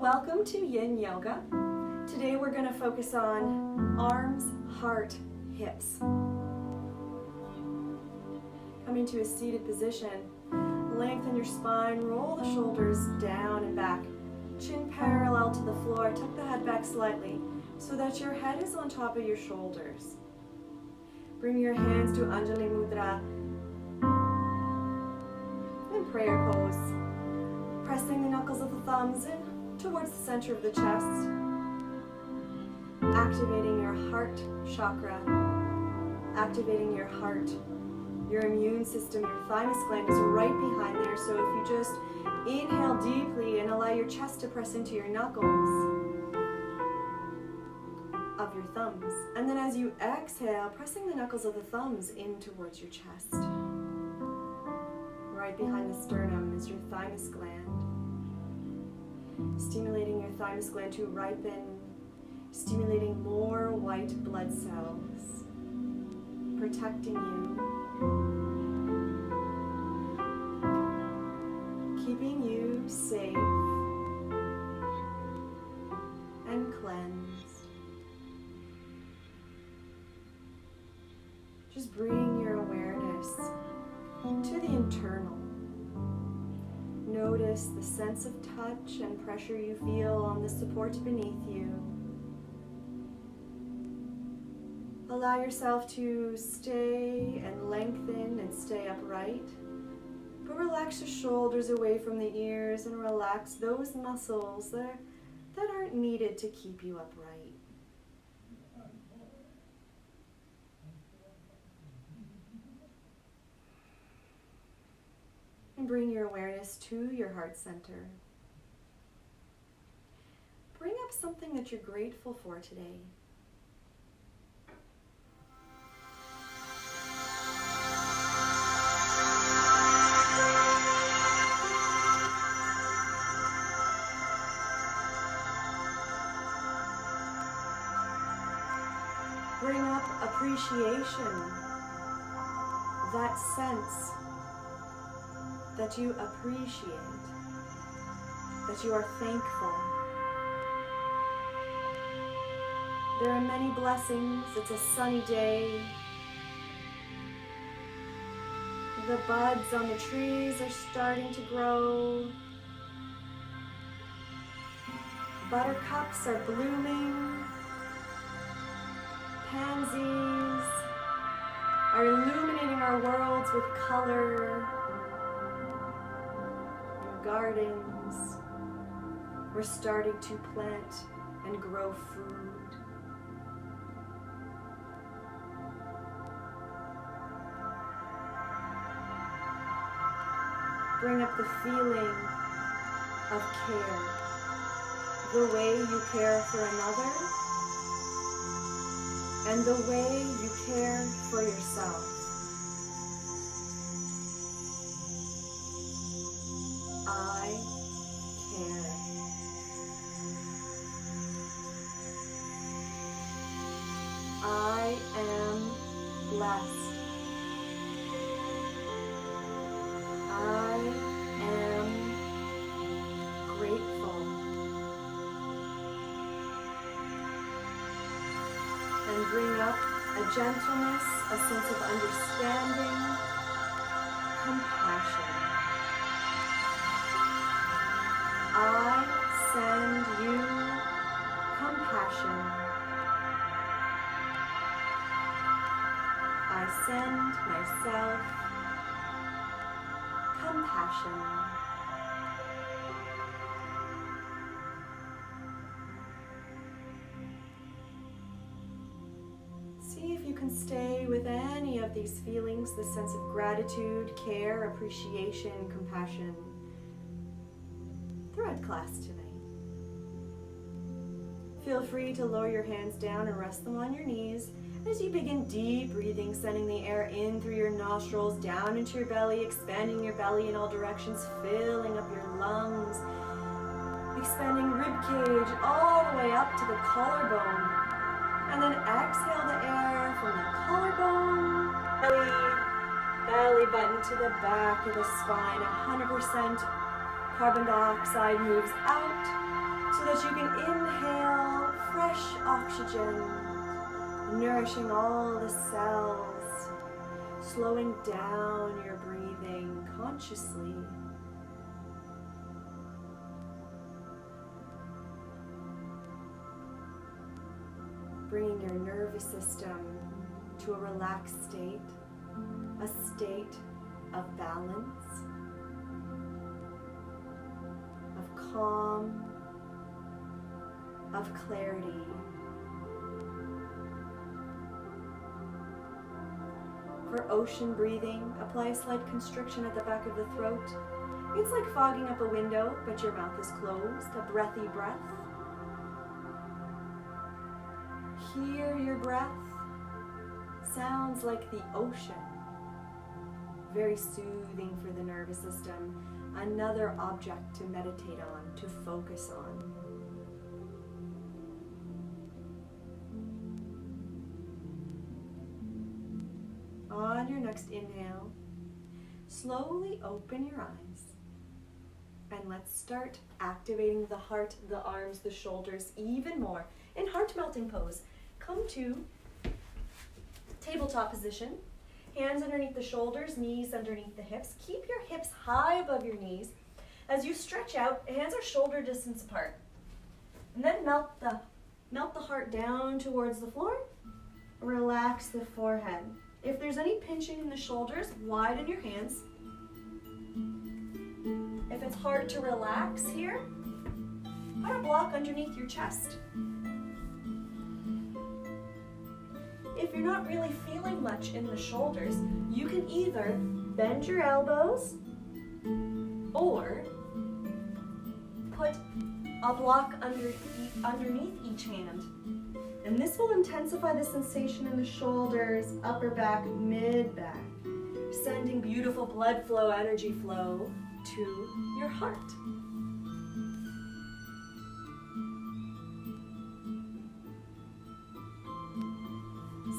Welcome to Yin Yoga. Today we're going to focus on arms, heart, hips. Come into a seated position. Lengthen your spine, roll the shoulders down and back. Chin parallel to the floor, tuck the head back slightly so that your head is on top of your shoulders. Bring your hands to Anjali Mudra and prayer pose. Pressing the knuckles of the thumbs in towards the center of the chest. Activating your heart chakra. Activating your heart. Your immune system, your thymus gland is right behind there. So if you just inhale deeply and allow your chest to press into your knuckles of your thumbs. And then as you exhale, pressing the knuckles of the thumbs in towards your chest. Right behind the sternum is your thymus gland. Stimulating your thymus gland to ripen, stimulating more white blood cells, protecting you, keeping you safe and cleansed. Just bring your awareness to the internal. Notice the sense of touch and pressure you feel on the support beneath you. Allow yourself to stay and lengthen and stay upright. But relax your shoulders away from the ears and relax those muscles that aren't needed to keep you upright. And bring your awareness to your heart center. Bring up something that you're grateful for today. Bring up appreciation, that sense that you appreciate, that you are thankful. There are many blessings. It's a sunny day. The buds on the trees are starting to grow. Buttercups are blooming. Pansies are illuminating our worlds with color. Gardens, we're starting to plant and grow food. Bring up the feeling of care, the way you care for another, and the way you care for yourself. I care. I am blessed. I am grateful. And bring up a gentleness, a sense of understanding, compassion. I send you compassion. I send myself compassion. See if you can stay with any of these feelings, the sense of gratitude, care, appreciation, compassion, throughout class tonight. Feel free to lower your hands down and rest them on your knees as you begin deep breathing, sending the air in through your nostrils, down into your belly, expanding your belly in all directions, filling up your lungs, expanding rib cage all the way up to the collarbone. And then exhale the air from the collarbone, belly button to the back of the spine, 100% carbon dioxide moves out to as you can inhale fresh oxygen, nourishing all the cells, slowing down your breathing consciously. Bringing your nervous system to a relaxed state, a state of balance, of calm, of clarity. For ocean breathing, apply a slight constriction at the back of the throat. It's like fogging up a window, but your mouth is closed, a breathy breath. Hear your breath. Sounds like the ocean. Very soothing for the nervous system. Another object to meditate on, to focus on. On your next inhale, slowly open your eyes. And let's start activating the heart, the arms, the shoulders even more. In heart melting pose, come to tabletop position. Hands underneath the shoulders, knees underneath the hips. Keep your hips high above your knees. As you stretch out, hands are shoulder distance apart. And then melt the heart down towards the floor. Relax the forehead. If there's any pinching in the shoulders, widen your hands. If it's hard to relax here, put a block underneath your chest. If you're not really feeling much in the shoulders, you can either bend your elbows or put a block underneath each hand. And this will intensify the sensation in the shoulders, upper back, mid-back, sending beautiful blood flow, energy flow to your heart.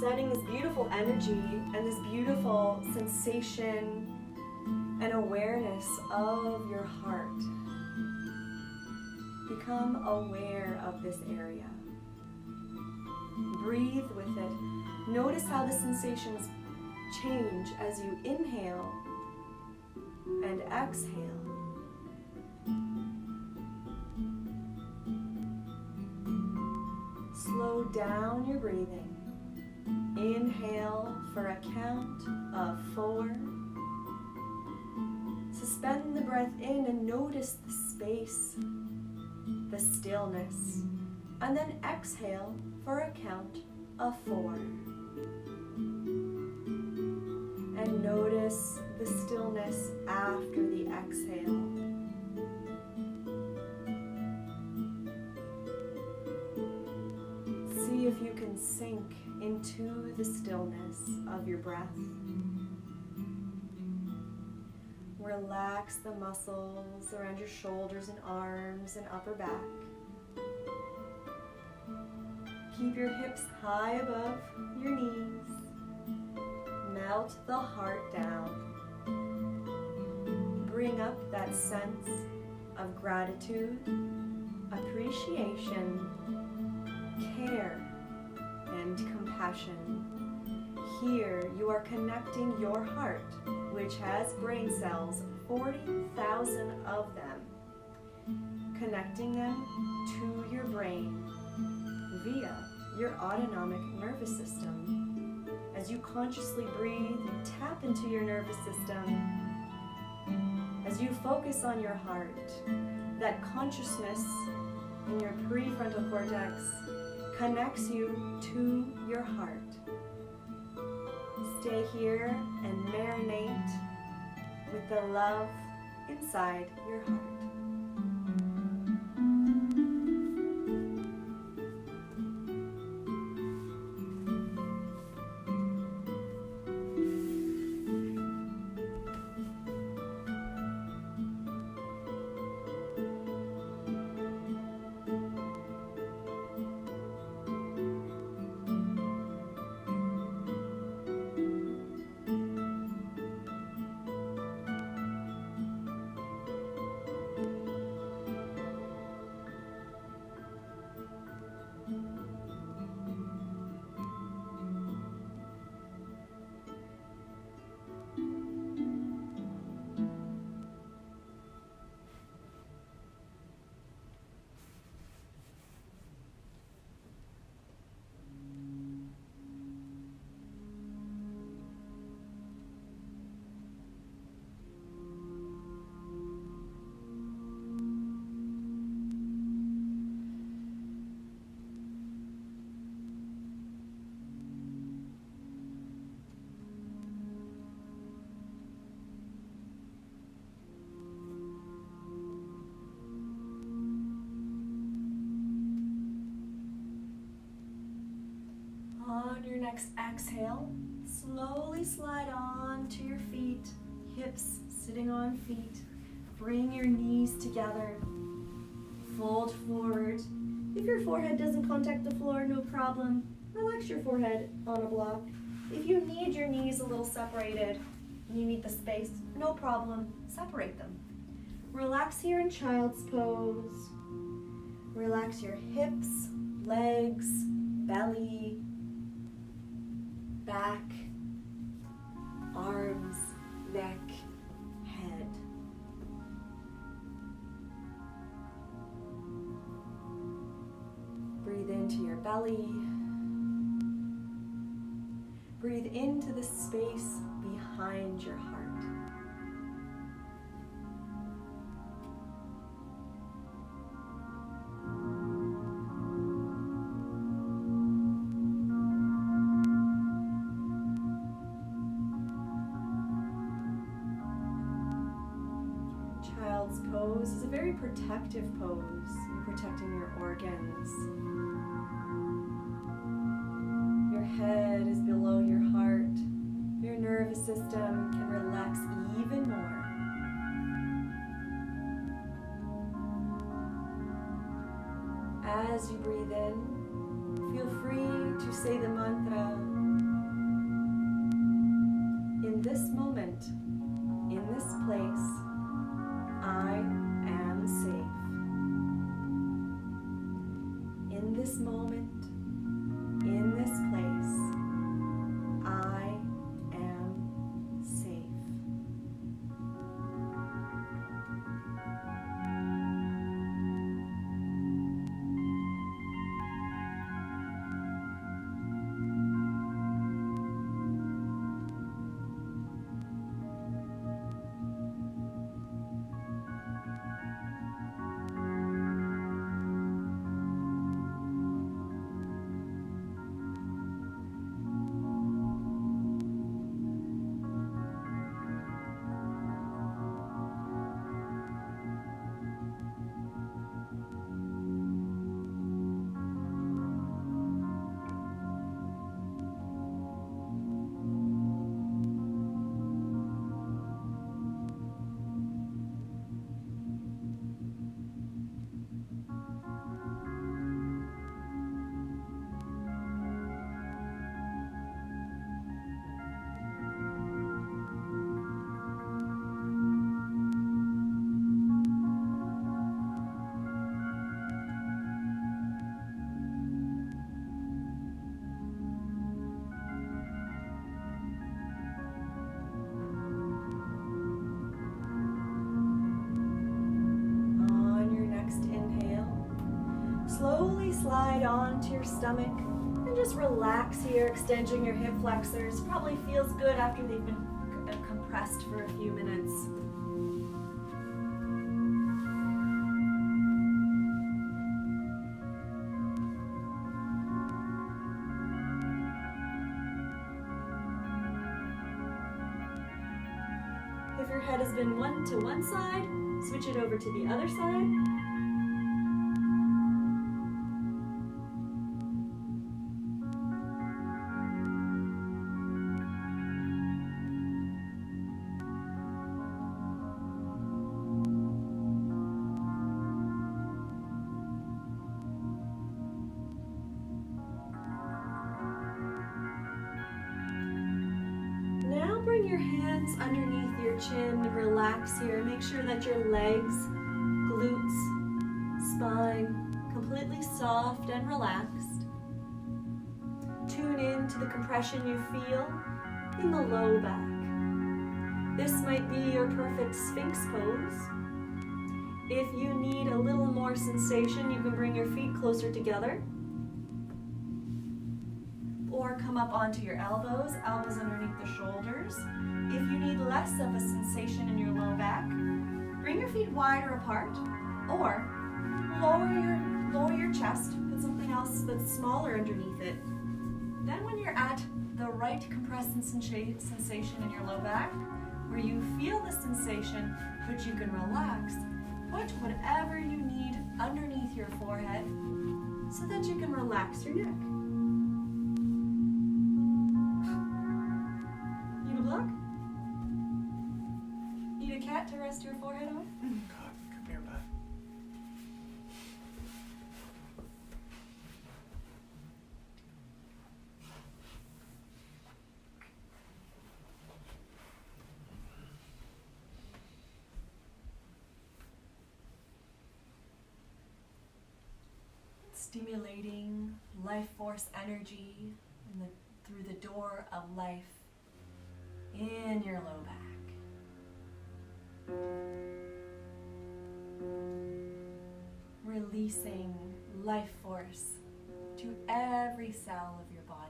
Sending this beautiful energy and this beautiful sensation and awareness of your heart. Become aware of this area. Breathe with it. Notice how the sensations change as you inhale and exhale. Slow down your breathing. Inhale for a count of 4. Suspend the breath in and notice the space, the stillness, and then exhale for a count of 4. And notice the stillness after the exhale. See if you can sink into the stillness of your breath. Relax the muscles around your shoulders and arms and upper back. Keep your hips high above your knees. Melt the heart down. Bring up that sense of gratitude, appreciation, care, and compassion. Here you are connecting your heart, which has brain cells, 40,000 of them, connecting them to your brain via your autonomic nervous system. As you consciously breathe, you tap into your nervous system. As you focus on your heart, that consciousness in your prefrontal cortex connects you to your heart. Stay here and marinate with the love inside your heart. On your next exhale, slowly slide on to your feet, hips sitting on feet. Bring your knees together. Fold forward. If your forehead doesn't contact the floor, no problem. Relax your forehead on a block. If you need your knees a little separated, and you need the space, no problem. Separate them. Relax here in child's pose. Relax your hips, legs, belly, back, arms, neck, head. Breathe into your belly. Breathe into the space behind your heart. Child's pose is a very protective pose. You're protecting your organs. Your head is below your heart. Your nervous system can relax even more. As you breathe in, feel free to say the mantra. In this moment, in this place, I am safe. In this moment, in this place, I am safe. Slowly slide onto your stomach and just relax here, extending your hip flexors. Probably feels good after they've been compressed for a few minutes. If your head has been to one side, switch it over to the other side. Bring your hands underneath your chin and relax here. Make sure that your legs, glutes, spine, completely soft and relaxed. Tune in to the compression you feel in the low back. This might be your perfect Sphinx pose. If you need a little more sensation, you can bring your feet closer together. Or come up onto your elbows underneath the shoulders. If you need less of a sensation in your low back, bring your feet wider apart, or lower your chest, put something else that's smaller underneath it. Then when you're at the right compressed sensation in your low back, where you feel the sensation, but you can relax, put whatever you need underneath your forehead so that you can relax your neck. stimulating life force energy through the door of life in your low back. Releasing life force to every cell of your body.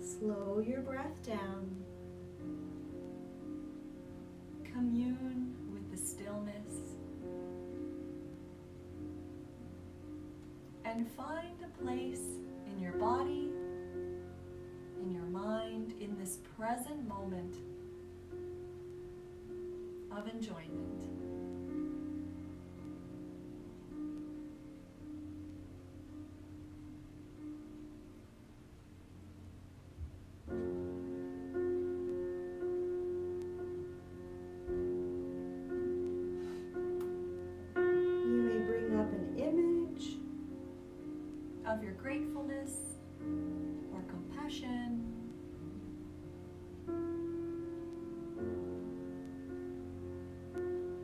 Slow your breath down. Commune with the stillness. And find a place in your body, in your mind, in this present moment of enjoyment. Of your gratefulness or compassion.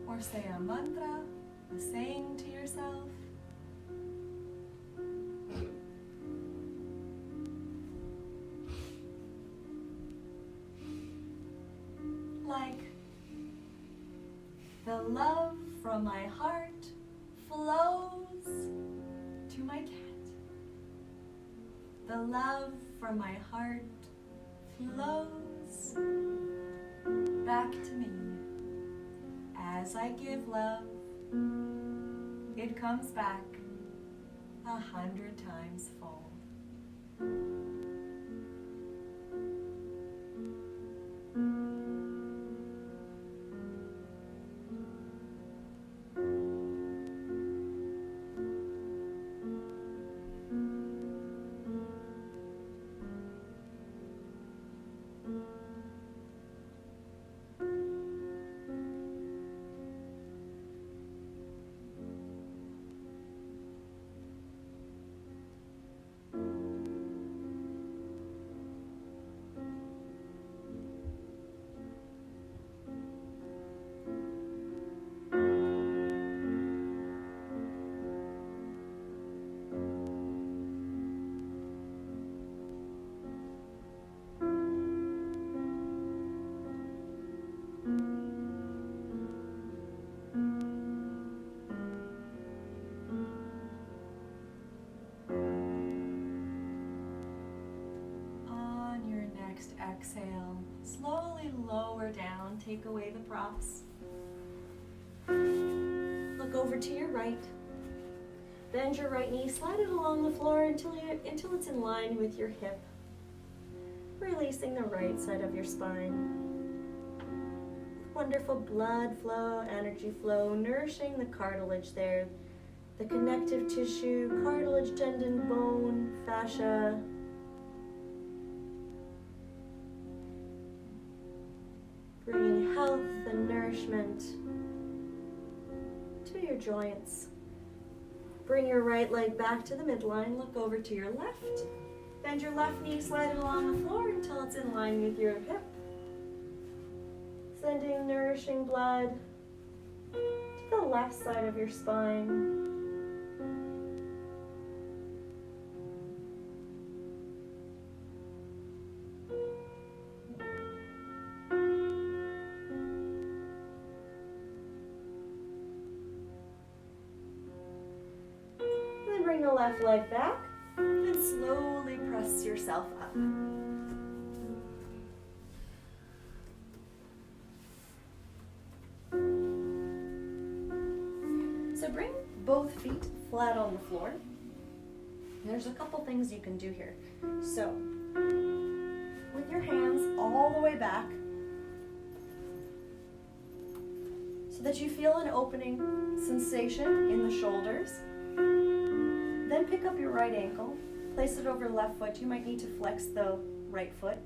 Or say a mantra, a saying to yourself. Like, the love from my heart flows to my cat. The love from my heart flows back to me. As I give love, it comes back 100 times fold. Exhale, slowly lower down, take away the props. Look over to your right. Bend your right knee, slide it along the floor until it's in line with your hip. Releasing the right side of your spine. Wonderful blood flow, energy flow, nourishing the cartilage there. The connective tissue, cartilage, tendon, bone, fascia. Bringing health and nourishment to your joints. Bring your right leg back to the midline. Look over to your left. Bend your left knee, slide it along the floor until it's in line with your hip. Sending nourishing blood to the left side of your spine. Bring the left leg back and slowly press yourself up. So bring both feet flat on the floor. There's a couple things you can do here. So with your hands all the way back so that you feel an opening sensation in the shoulders. Then pick up your right ankle, place it over the left foot. You might need to flex the right foot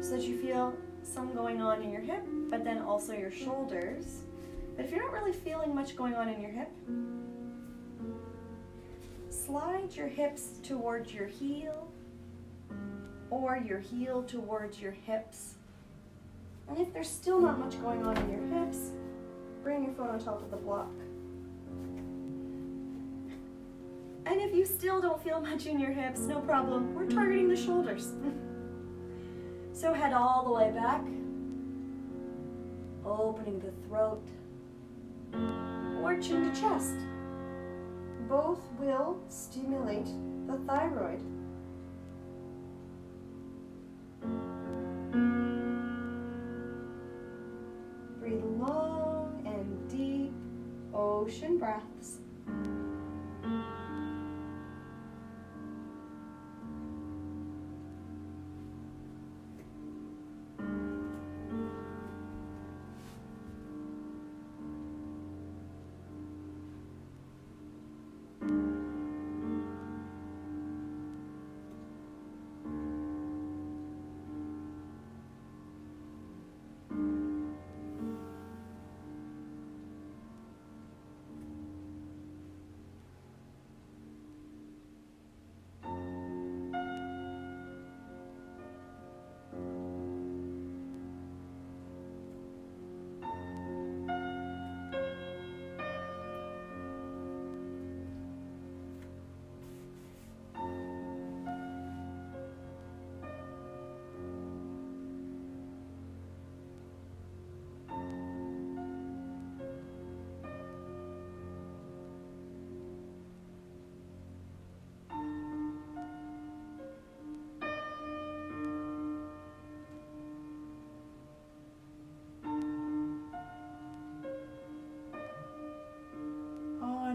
so that you feel some going on in your hip, but then also your shoulders. But if you're not really feeling much going on in your hip, slide your hips towards your heel or your heel towards your hips. And if there's still not much going on in your hips, bring your foot on top of the block. And if you still don't feel much in your hips, no problem. We're targeting the shoulders. So head all the way back, opening the throat, or chin to chest. Both will stimulate the thyroid. Breathe long and deep ocean breaths.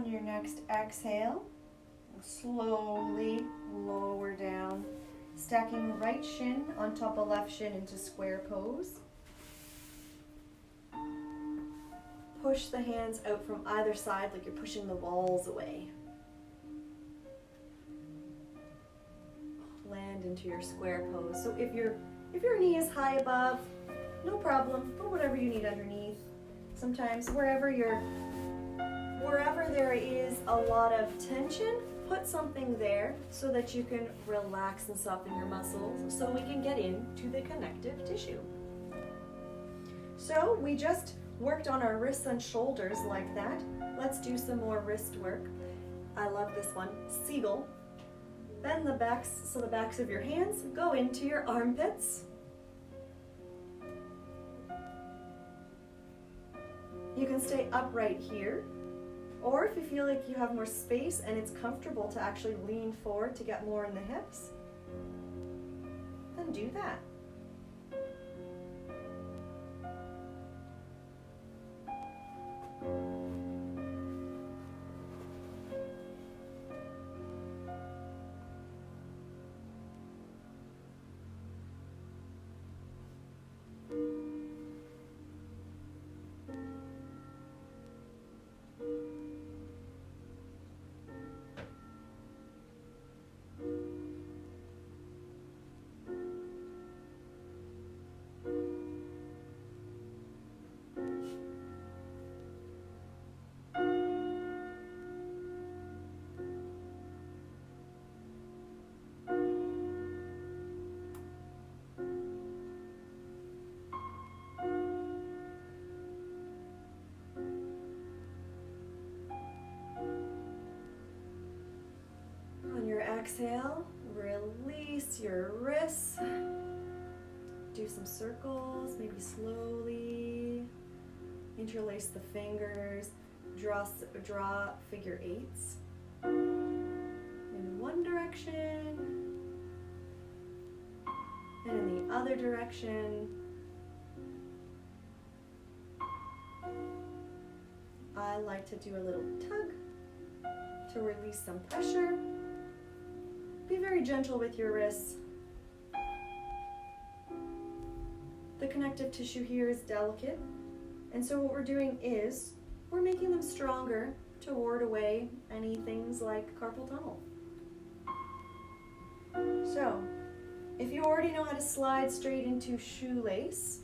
Your next exhale, slowly lower down, stacking right shin on top of left shin into square pose. Push the hands out from either side like you're pushing the walls away. Land into your square pose. So if your knee is high above, no problem. Put whatever you need underneath. Sometimes wherever there is a lot of tension, put something there so that you can relax and soften your muscles so we can get into the connective tissue. So we just worked on our wrists and shoulders like that. Let's do some more wrist work. I love this one. Seagull. Bend the backs so the backs of your hands go into your armpits. You can stay upright here. Or if you feel like you have more space and it's comfortable to actually lean forward to get more in the hips, then do that. Exhale, release your wrists. Do some circles, maybe slowly. Interlace the fingers. Draw figure eights in one direction and in the other direction. I like to do a little tug to release some pressure. Be very gentle with your wrists. The connective tissue here is delicate, and so what we're doing is we're making them stronger to ward away any things like carpal tunnel. So, if you already know how to slide straight into shoelace,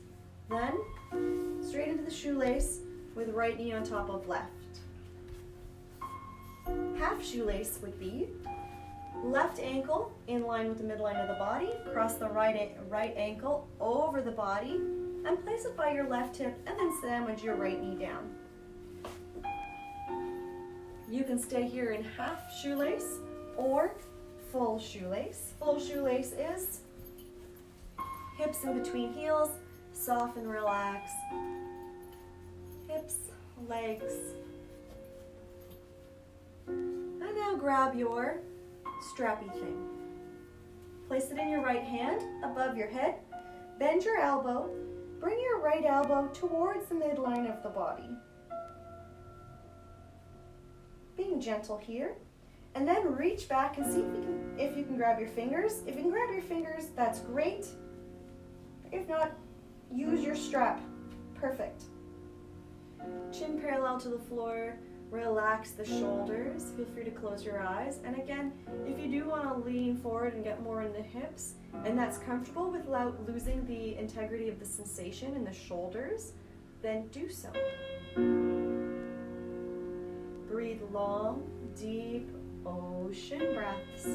then straight into the shoelace, with right knee on top of left. Half shoelace would be left ankle in line with the midline of the body, cross the right ankle over the body, and place it by your left hip, and then sandwich your right knee down. You can stay here in half shoelace or full shoelace. Full shoelace is hips in between heels, soft and relax. Hips, legs. And now grab your strappy thing. Place it in your right hand above your head. Bend your elbow. Bring your right elbow towards the midline of the body. Being gentle here. And then reach back and see if you can grab your fingers. If you can grab your fingers, that's great. If not, use your strap. Perfect. Chin parallel to the floor. Relax the shoulders. Feel free to close your eyes. And again, if you do want to lean forward and get more in the hips, and that's comfortable without losing the integrity of the sensation in the shoulders, then do so. Breathe long, deep ocean breaths.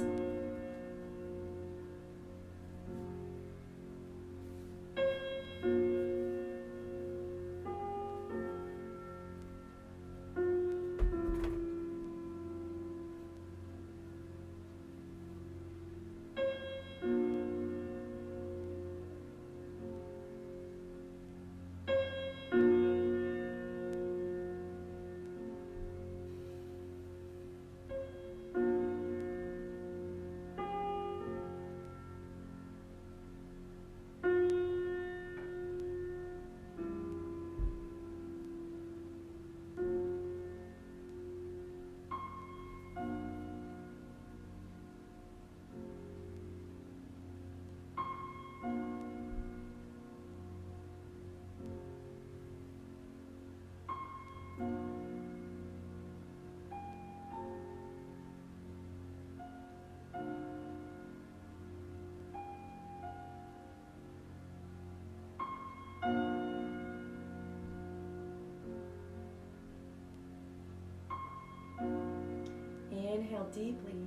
Inhale deeply.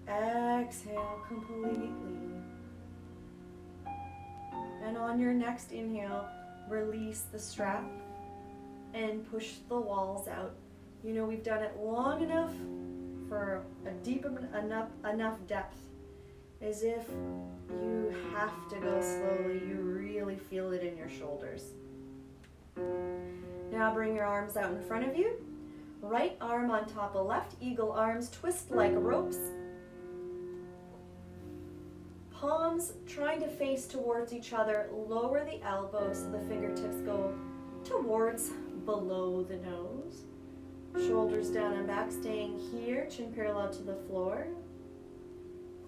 Exhale completely. And on your next inhale, release the strap and push the walls out. You know, we've done it long enough for a deep enough depth, as if you have to go slowly. You really feel it in your shoulders. Now bring your arms out in front of you. Right arm on top of left, eagle arms, twist like ropes. Palms trying to face towards each other. Lower the elbows so the fingertips go towards below the nose. Shoulders down and back, staying here, chin parallel to the floor.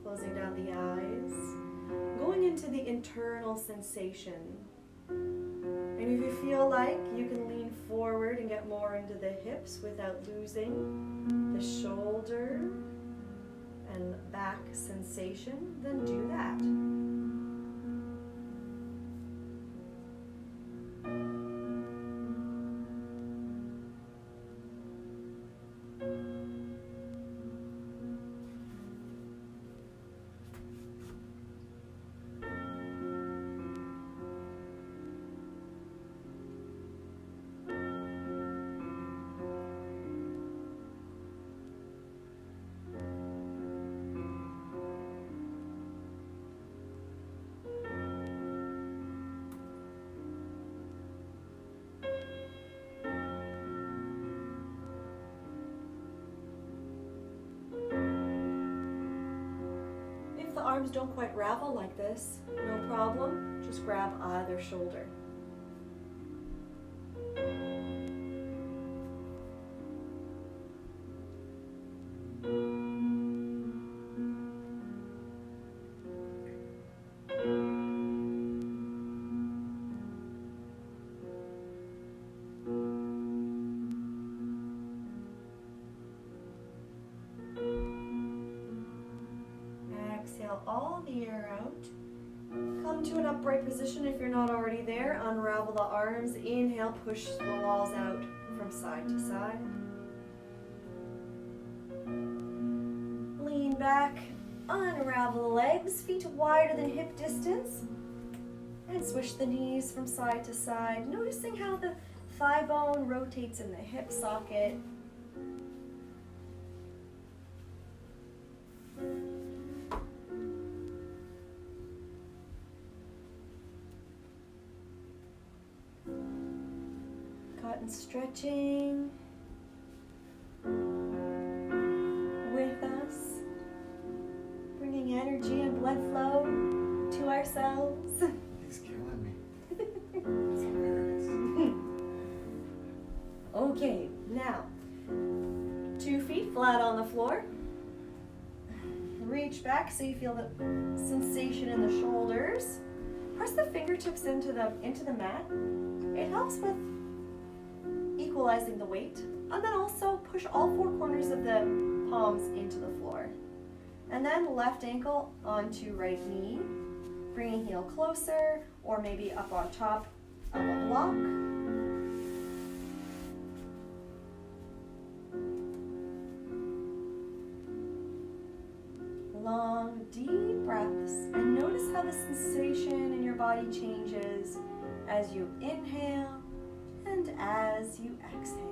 Closing down the eyes. Going into the internal sensation. And if you feel like you can lean forward and get more into the hips without losing the shoulder and back sensation, then do that. Arms don't quite ravel like this, no problem. Just grab either shoulder. All the air out. Come Come to an upright position if you're not already there. Unravel the arms. Inhale, push the walls out from side to side. Lean back, unravel the legs, feet wider than hip distance. And switch the knees from side to side, noticing how the thigh bone rotates in the hip socket. Cotton stretching with us, bringing energy and blood flow to ourselves. He's killing me. It's hilarious. Okay, now 2 feet flat on the floor. Reach back so you feel the sensation in the shoulders. Press the fingertips into the mat. It helps with equalizing the weight. And then also push all 4 corners of the palms into the floor. And then left ankle onto right knee. Bringing heel closer, or maybe up on top of a block. Long, deep breaths, and notice how the sensation in your body changes as you inhale and as you exhale.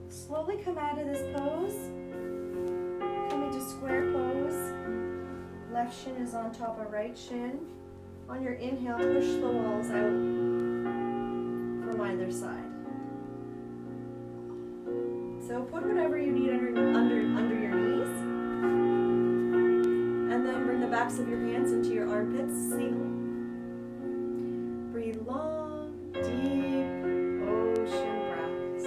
Slowly come out of this pose. Come into square pose. Left shin is on top of right shin. On your inhale, push the walls out from either side. So put whatever you need under your knees. And then bring the backs of your hands into your armpits. Single. Breathe long, deep, ocean breaths.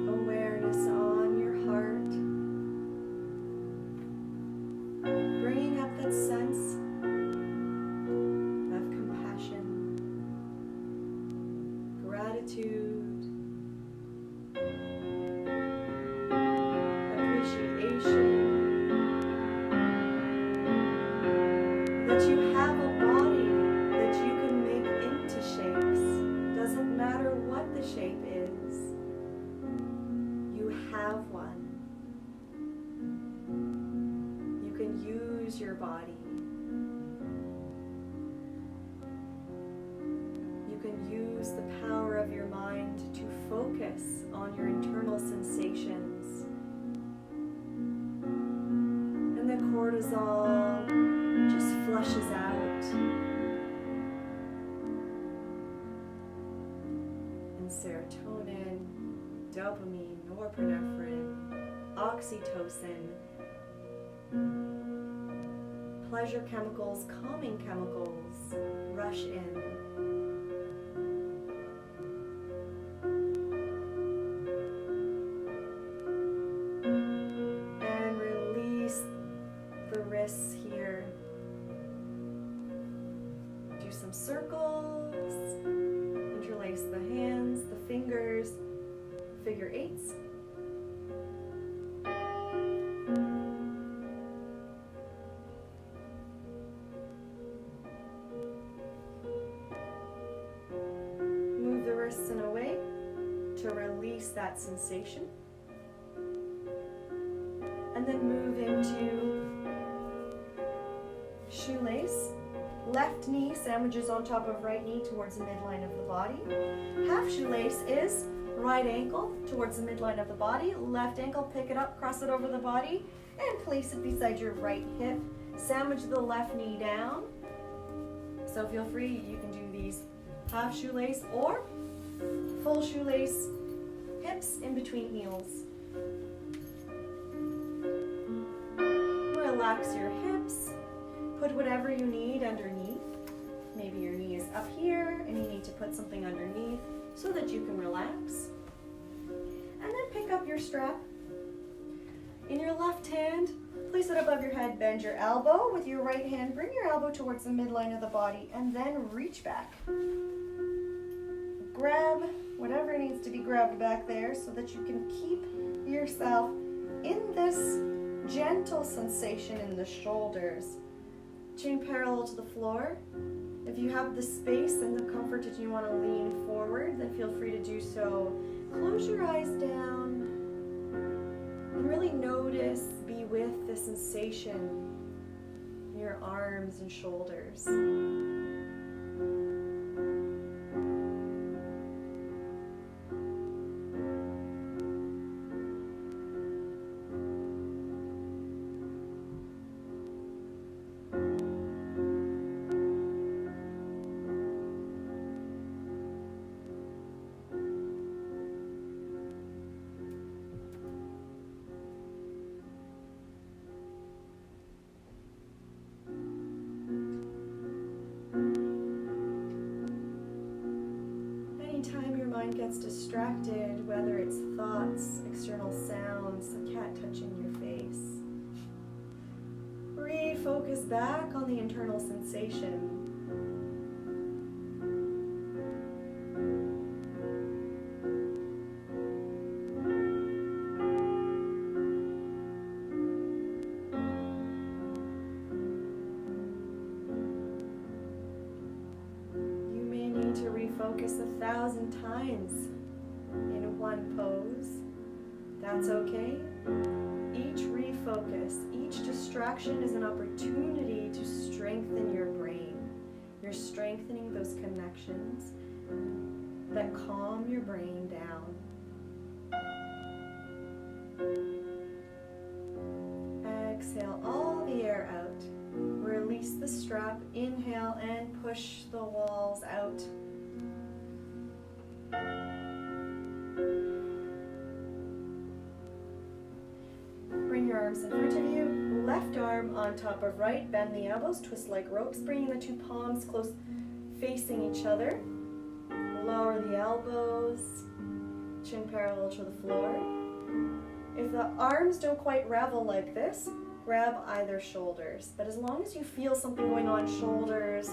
Awareness on your heart. Bringing up that sense of compassion, gratitude, appreciation, that you have a body that you can make into shapes. Doesn't matter what the shape is, you have one. You can use your body. You can use the power of your mind to focus on cortisol just flushes out. And serotonin, dopamine, norepinephrine, oxytocin, pleasure chemicals, calming chemicals rush in. And release the wrists here. Do some circles. Interlace the hands, the fingers, figure eights. Move the wrists in a way to release that sensation. And then move into shoelace. Left knee sandwiches on top of right knee towards the midline of the body. Half shoelace is right ankle towards the midline of the body. Left ankle, pick it up, cross it over the body, and place it beside your right hip. Sandwich the left knee down. So feel free, you can do these half shoelace or full shoelace, hips in between heels. Relax your hips. Put whatever you need underneath. Maybe your knee is up here and you need to put something underneath so that you can relax. And then pick up your strap. In your left hand, place it above your head, bend your elbow. With your right hand, bring your elbow towards the midline of the body and then reach back. Grab whatever needs to be grabbed back there so that you can keep yourself in this gentle sensation in the shoulders. Chin parallel to the floor. If you have the space and the comfort that you want to lean forward, then feel free to do so. Close your eyes down and really notice, be with the sensation in your arms and shoulders. Anytime your mind gets distracted, whether it's thoughts, external sounds, a cat touching your face, refocus back on the internal sensation. To refocus 1,000 times in one pose. That's okay. Each refocus, each distraction is an opportunity to strengthen your brain. You're strengthening those connections that calm your brain down. Exhale all the air out. Release the strap. Inhale and push the walls out. Bring your arms in front of you. Left arm on top of right. Bend the elbows. Twist like ropes. Bringing the two palms close facing each other. Lower the elbows. Chin parallel to the floor. If the arms don't quite ravel like this, grab either shoulders. But as long as you feel something going on, shoulders,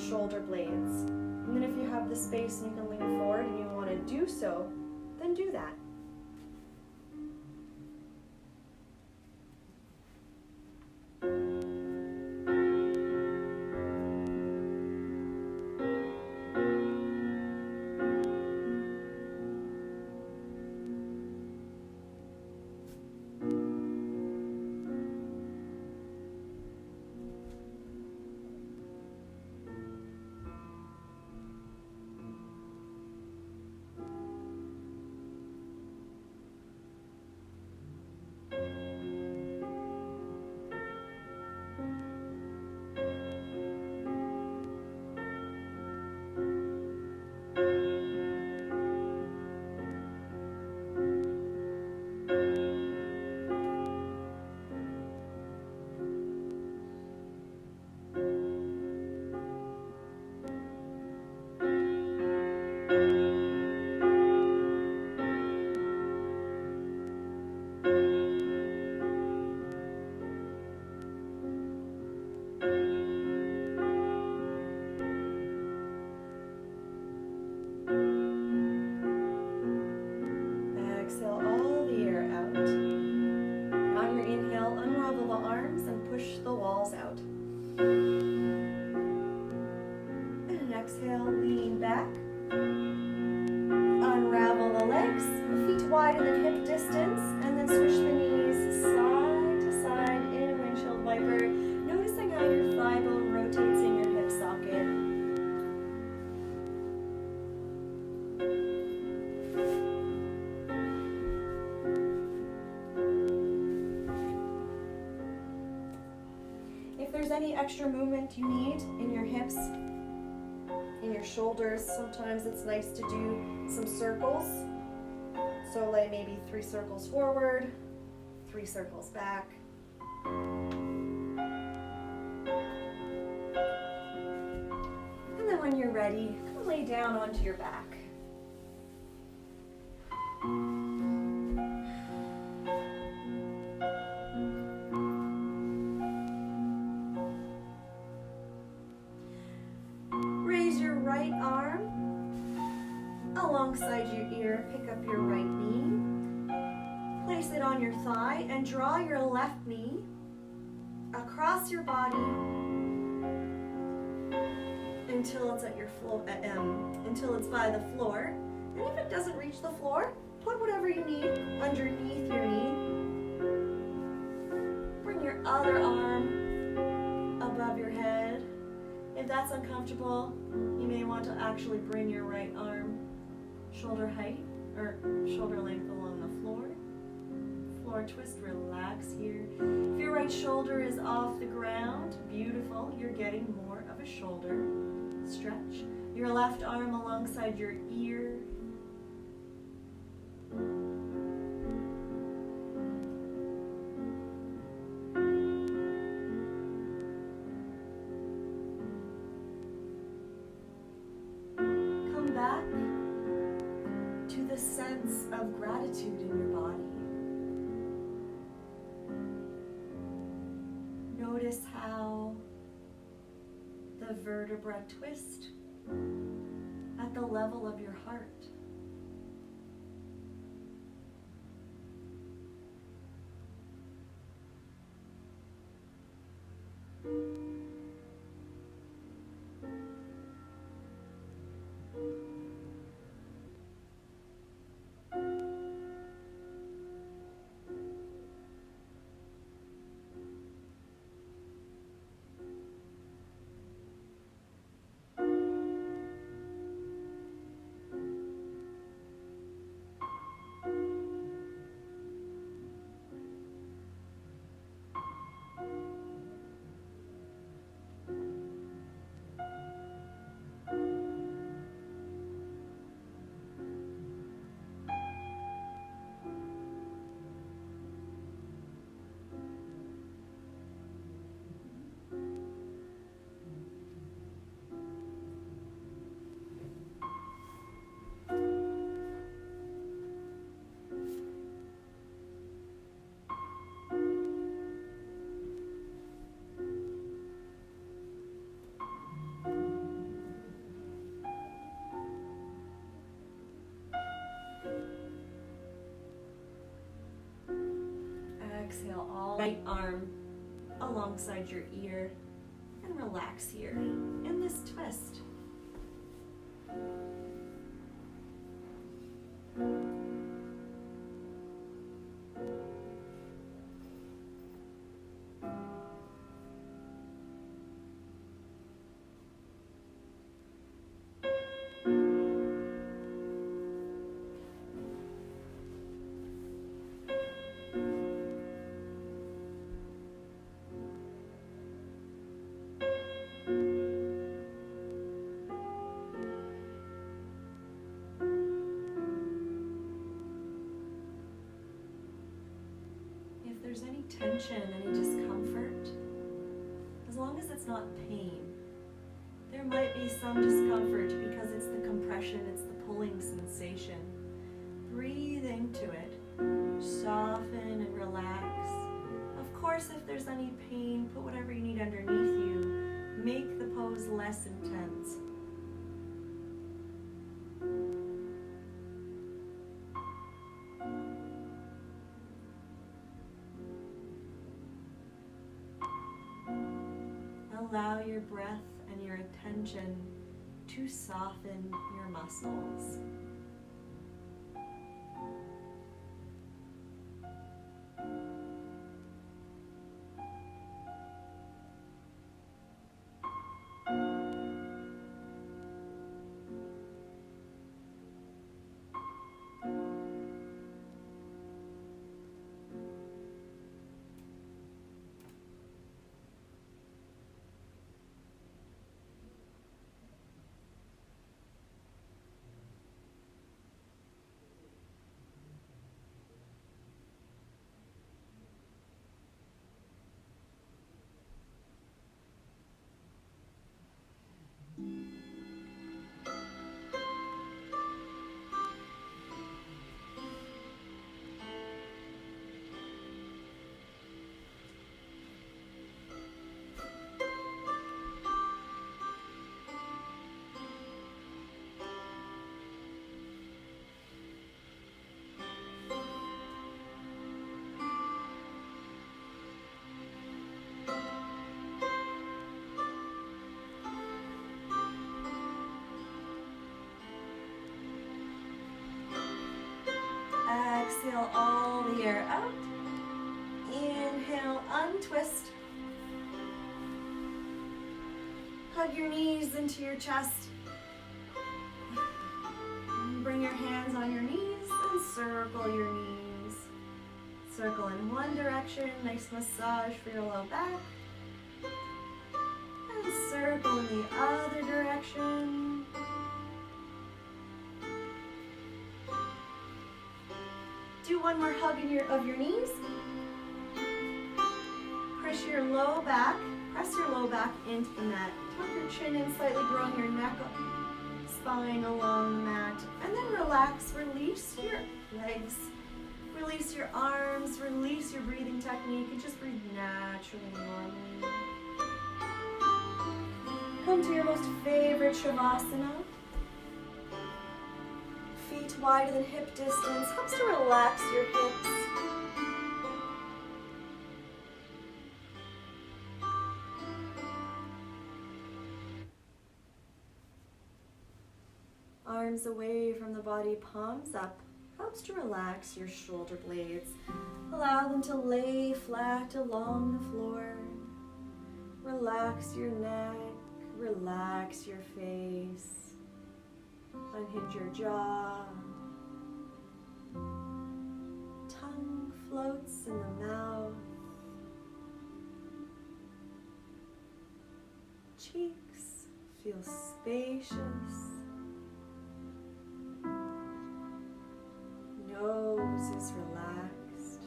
shoulder blades. And then if you have the space and you can lean forward and you want to do so, then do that. push the walls out. And exhale, lean back. Unravel the legs, feet wider than hip distance, and then switch the knees side to side in a windshield wiper, noticing how your thigh bone rotates in your hip socket. If there's any extra movement you need in your hips, in your shoulders, sometimes it's nice to do some circles. So like maybe 3 circles forward, 3 circles back. And then when you're ready, come lay down onto your back. Raise your right arm alongside your ear, pick up your right knee, place it on your thigh, and draw your left knee across your body until it's at your floor, until it's by the floor. And if it doesn't reach the floor, put whatever you need underneath your knee. Bring your other arm above your head. If that's uncomfortable, you may want to actually bring your right arm shoulder height or shoulder length along the floor. Floor twist, relax here. If your right shoulder is off the ground, beautiful, you're getting more of a shoulder stretch. Your left arm alongside your ear. Come back to the sense of gratitude in your body. Notice how the vertebra twist at the level of your heart. Exhale, all right arm alongside your ear, and relax here in this twist. There's any tension, any discomfort, as long as it's not pain. There might be some discomfort because it's the compression, it's the pulling sensation. Breathe into it, soften and relax. Of course, if there's any pain, put whatever you need underneath you. Make the pose less intense. allow your breath and your attention to soften your muscles. Exhale all the air out. Inhale, untwist. Hug your knees into your chest. Bring your hands on your knees and circle your knees. Circle in one direction, nice massage for your low back. And circle in the other direction. Do one more hug of your knees. Press your low back into the mat. Tuck your chin in, slightly growing your neck up, spine along the mat. And then relax, release your legs, release your arms, release your breathing technique, and just breathe naturally, normally. Come to your most favorite Shavasana. Feet wider than hip distance, helps to relax your hips. Arms away from the body, palms up, helps to relax your shoulder blades. Allow them to lay flat along the floor. Relax your neck, relax your face. Unhinge your jaw. Tongue floats in the mouth. Cheeks feel spacious. Nose is relaxed.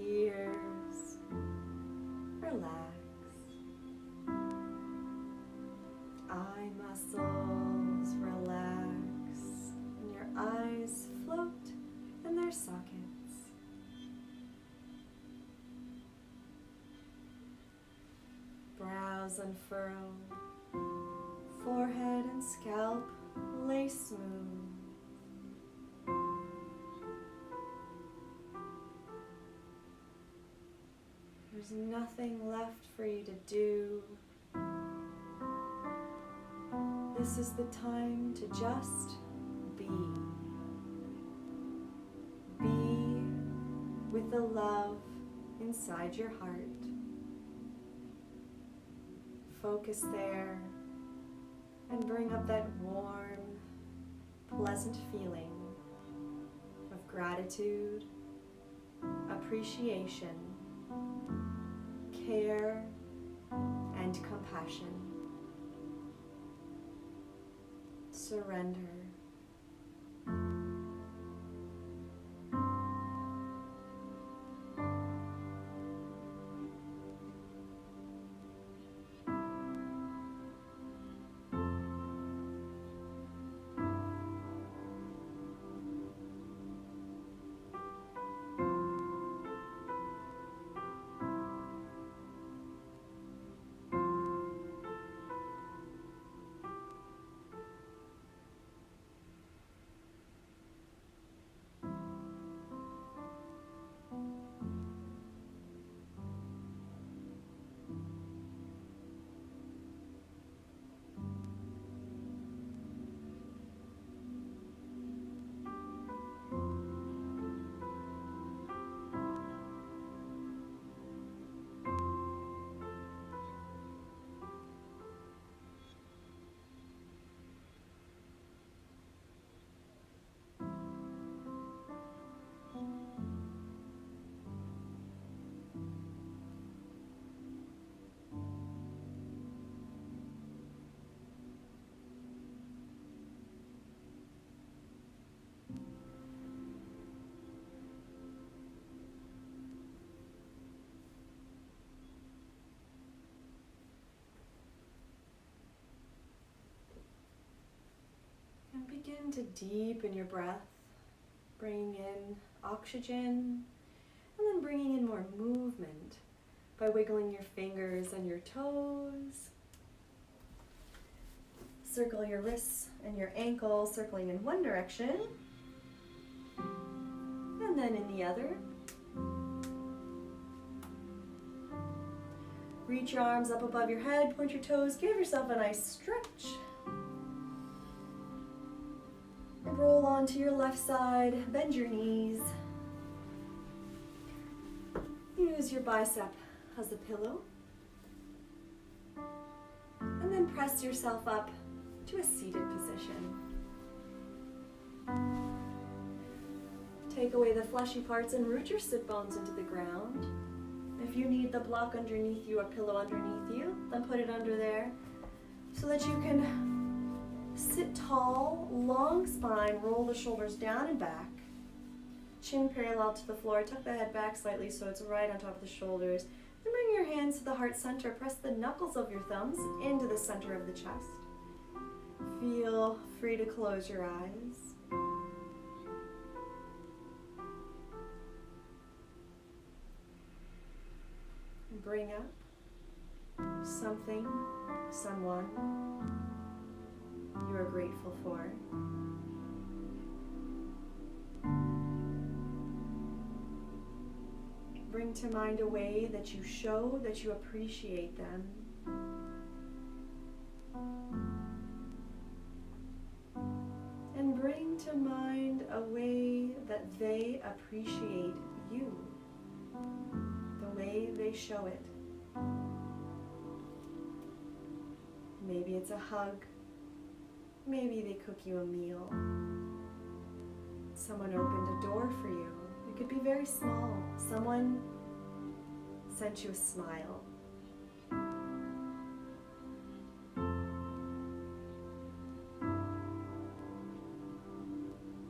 Ears relaxed. Eye muscles relax, and your eyes float in their sockets. Brows unfurl, forehead and scalp lay smooth. There's nothing left for you to do. This is the time to just be. Be with the love inside your heart. Focus there and bring up that warm, pleasant feeling of gratitude, appreciation, care, and compassion. Surrender. Begin to deepen your breath, bringing in oxygen, and then bringing in more movement by wiggling your fingers and your toes. Circle your wrists and your ankles, circling in one direction, and then in the other. Reach your arms up above your head, point your toes, give yourself a nice stretch. Roll onto your left side, bend your knees. Use your bicep as a pillow. And then press yourself up to a seated position. Take away the fleshy parts and root your sit bones into the ground. If you need the block underneath you, a pillow underneath you, then put it under there so that you can sit tall, long spine, roll the shoulders down and back. Chin parallel to the floor, tuck the head back slightly so it's right on top of the shoulders. Then bring your hands to the heart center, press the knuckles of your thumbs into the center of the chest. Feel free to close your eyes. Bring up something, someone you are grateful for. Bring to mind a way that you show that you appreciate them. And bring to mind a way that they appreciate you, the way they show it. Maybe it's a hug. Maybe they cook you a meal. Someone opened a door for you. It could be very small. Someone sent you a smile.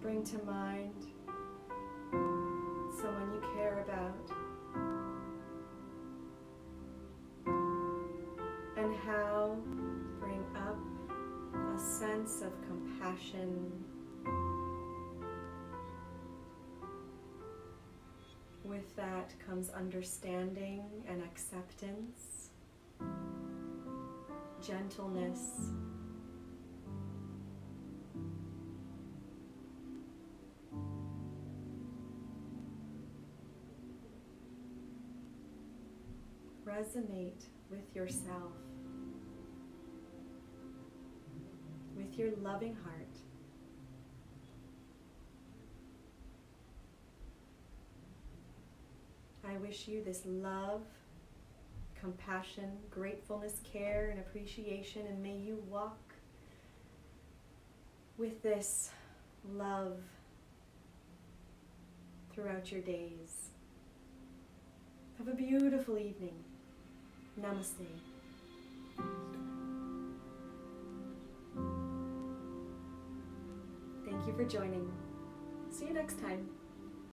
Bring to mind someone you care about and how bring up a sense of compassion. With that comes understanding and acceptance, gentleness, resonate with yourself, with your loving heart. I wish you this love, compassion, gratefulness, care, and appreciation, and may you walk with this love throughout your days. Have a beautiful evening. Namaste. Thank you for joining. See you next time.